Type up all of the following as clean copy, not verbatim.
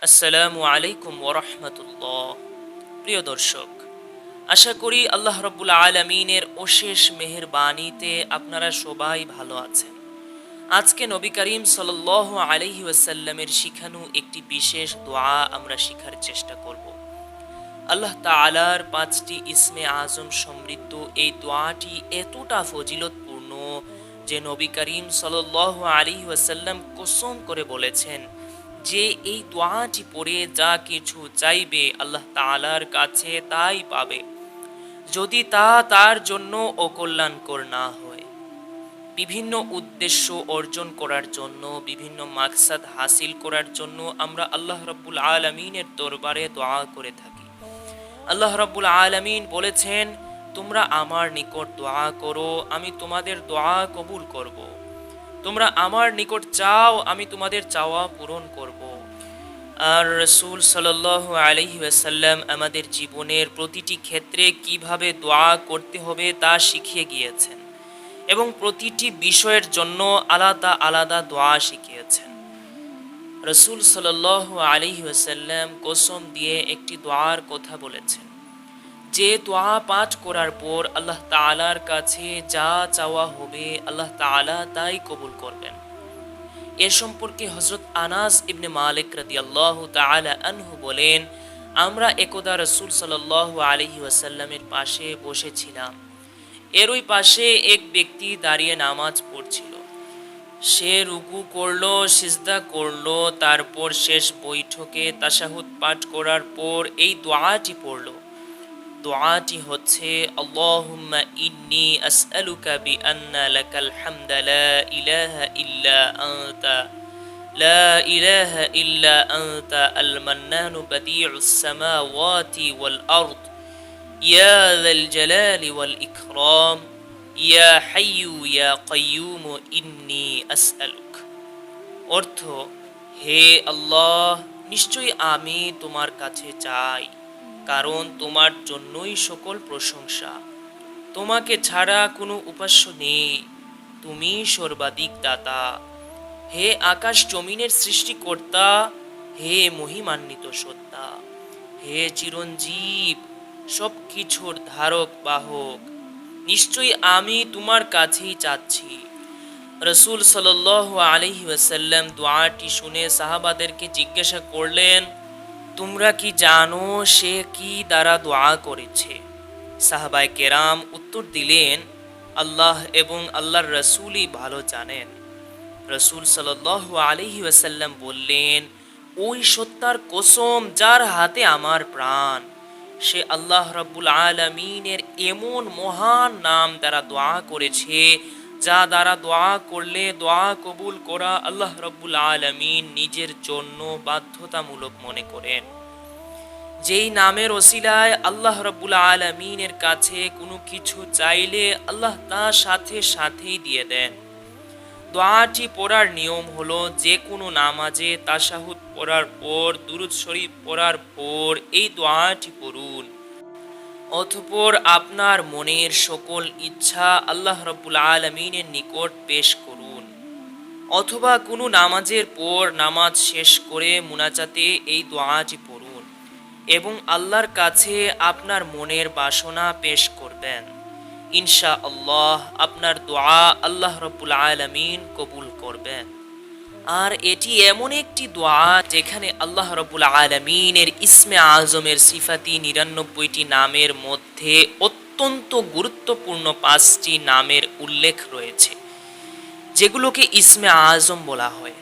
আসসালামু আলাইকুম ওরহমতুল্লাহ। প্রিয় দর্শক, আশা করি আল্লাহ রব্বুল আলমিনের অশেষ মেহেরবানিতে আপনারা সবাই ভালো আছেন। আজকে নবী করিম সাল্লাল্লাহু আলাইহি ওয়াসাল্লামের শিখানো একটি বিশেষ দোয়া আমরা শিখার চেষ্টা করব। আল্লাহ তাআলার ৫টি ইসমে আজম সমৃদ্ধ এই দোয়াটি এতটা ফজিলতপূর্ণ যে নবী করিম সাল্লাল্লাহু আলাইহি ওয়াসাল্লাম কসম করে বলেছেন যে এই দোয়াটি পড়ে যা কিছু চাইবে আল্লাহ তাআলার কাছে তাই পাবে, যদি তা তার জন্য অকল্যাণকর না হয়। বিভিন্ন উদ্দেশ্য অর্জন করার জন্য, বিভিন্ন মাকসাদ হাসিল করার জন্য আমরা আল্লাহ রাব্বুল আলামিনের দরবারে দোয়া করে থাকি। আল্লাহ রাব্বুল আলামিন বলেছেন, তোমরা আমার নিকট দোয়া করো, আমি তোমাদের দোয়া কবুল করব। তোমরা আমার নিকট চাও, আমি তোমাদের চাওয়া পূরণ করব। আর রাসূল সাল্লাল্লাহু আলাইহি ওয়াসাল্লাম আমাদের জীবনের প্রতিটি ক্ষেত্রে কিভাবে দোয়া করতে হবে তা শিখিয়ে গিয়েছেন এবং প্রতিটি বিষয়ের জন্য আলাদা আলাদা দোয়া শিখিয়েছেন। রাসূল সাল্লাল্লাহু আলাইহি ওয়াসাল্লাম কসম দিয়ে একটি দোয়ার কথা বলেছেন, যে দোয়া পাঠ করার পর আল্লাহ তাআলার কাছে যা চাওয়া হবে আল্লাহ তাআলা তাই কবুল করবেন। এর সম্পর্কে হযরত আনাস ইবনে মালিক রাদিয়াল্লাহু তাআলা আনহু বলেন, আমরা একদা রাসূল সাল্লাল্লাহু আলাইহি ওয়াসাল্লামের পাশে বসেছিলাম। এর ওই পাশে এক ব্যক্তি দাঁড়িয়ে নামাজ পড়ছিল। সে রুকু করলো, সিজদা করলো, তারপর শেষ বৈঠকে তাশাহুদ পাঠ করার পর এই দোয়াটি পড়লো। দোয়াটি হচ্ছে, আল্লাহুম্মা ইন্নী আসআলুকা বিআন্না লাকাল হামদা লা ইলাহা ইল্লা আনতা লা ইলাহা ইল্লা আনতা আল মান্নানু বাদিউস সামাওয়াতি ওয়াল আরদ ইয়া যাল জালালি ওয়াল ইকরাম ইয়া হাইয়্যু ইয়া কাইয়্যুম ইন্নী আসআলুক। অর্থ, হে আল্লাহ, নিশ্চয়ই আমি তোমার কাছে চাই, কারণ তোমার জন্যই সকল প্রশংসা। তোমাকে ছাড়া কোনো উপাস্য নেই, তুমি সর্বাধিক দাতা। হে আকাশ জমিনের সৃষ্টিকর্তা, হে মহিমান্বিত সত্তা, হে চিরঞ্জীব, সব কিছুর ধারক বাহক, নিশ্চয়ই আমি তোমার কাছেই চাচ্ছি। রাসূল সাল্লাল্লাহু আলাইহি ওয়াসাল্লাম দোয়াটি শুনে সাহাবাদেরকে জিজ্ঞাসা করলেন, তোমরা কি জানো সে কি দ্বারা দোয়া করেছে? সাহাবায়ে কেরাম উত্তর দিলেন, আল্লাহ এবং আল্লাহর রাসূলই ভালো জানেন। রাসূল সাল্লাল্লাহু আলাইহি ওয়াসাল্লাম বললেন, ওই সত্তার কসম যার হাতে আমার প্রাণ, সে আল্লাহ রাব্বুল আলামিনের এমন মহান নাম দ্বারা দোয়া করেছে যা দ্বারা দোয়া করলে দোয়া কবুল করা আল্লাহ রাব্বুল আলামিন নিজের জন্য বাধ্যতামূলক মনে করেন। যেই নামের ওসিলায় আল্লাহ রাব্বুল আলামিনের কাছে কোনো কিছু চাইলে আল্লাহ তা সাথে সাথেই দিয়ে দেন। দোয়াটি পড়ার নিয়ম হলো, যে কোনো নামাজে তাশাহুদ পড়ার পর দুরূদ শরীফ পড়ার পর এই দোয়াটি পড়ুন। অতঃপর আপনার মনের সকল ইচ্ছা আল্লাহ রাব্বুল আলামিনের নিকট পেশ করুন, অথবা কোনো নামাজের পর নামাজ শেষ করে মুনাজাতে এই দোয়াটি পড়ুন এবং আল্লাহর কাছে আপনার মনের বাসনা পেশ করবেন। ইনশাআল্লাহ আপনার দোয়া আল্লাহ রাব্বুল আলামিন কবুল করবেন। আর এটি এমন একটি দোয়া যেখানে আল্লাহ রাব্বুল আলামিনের ইসমে আজমের সিফাতি ৯৯টি নামের মধ্যে অত্যন্ত গুরুত্বপূর্ণ ৫টি নামের উল্লেখ রয়েছে, যেগুলোকে ইসমে আজম বলা হয়।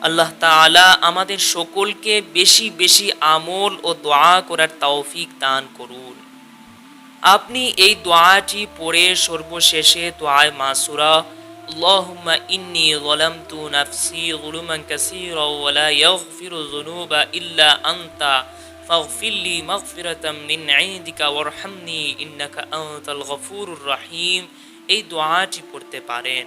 আল্লাহ তাআলা আমাদের সকলকে বেশি বেশি আমল ও দোয়া করার তৌফিক দান করুন। আপনি এই দোয়াটি পড়ে সর্বশেষে দোয়ায়ে মাসুরা, আল্লাহুম্মা ইন্নী যালামতু নাফসি যুলুমান কাসীরা ওয়া লা ইয়াগফিরু যুনুবা ইল্লা আনতা ফাগফিরলি মাগফিরাতাম মিন ইনদিকা ওয়ারহামনি ইন্নাকা আনতাল গফুরুর রহিম এই দোয়াটি পড়তে পারেন।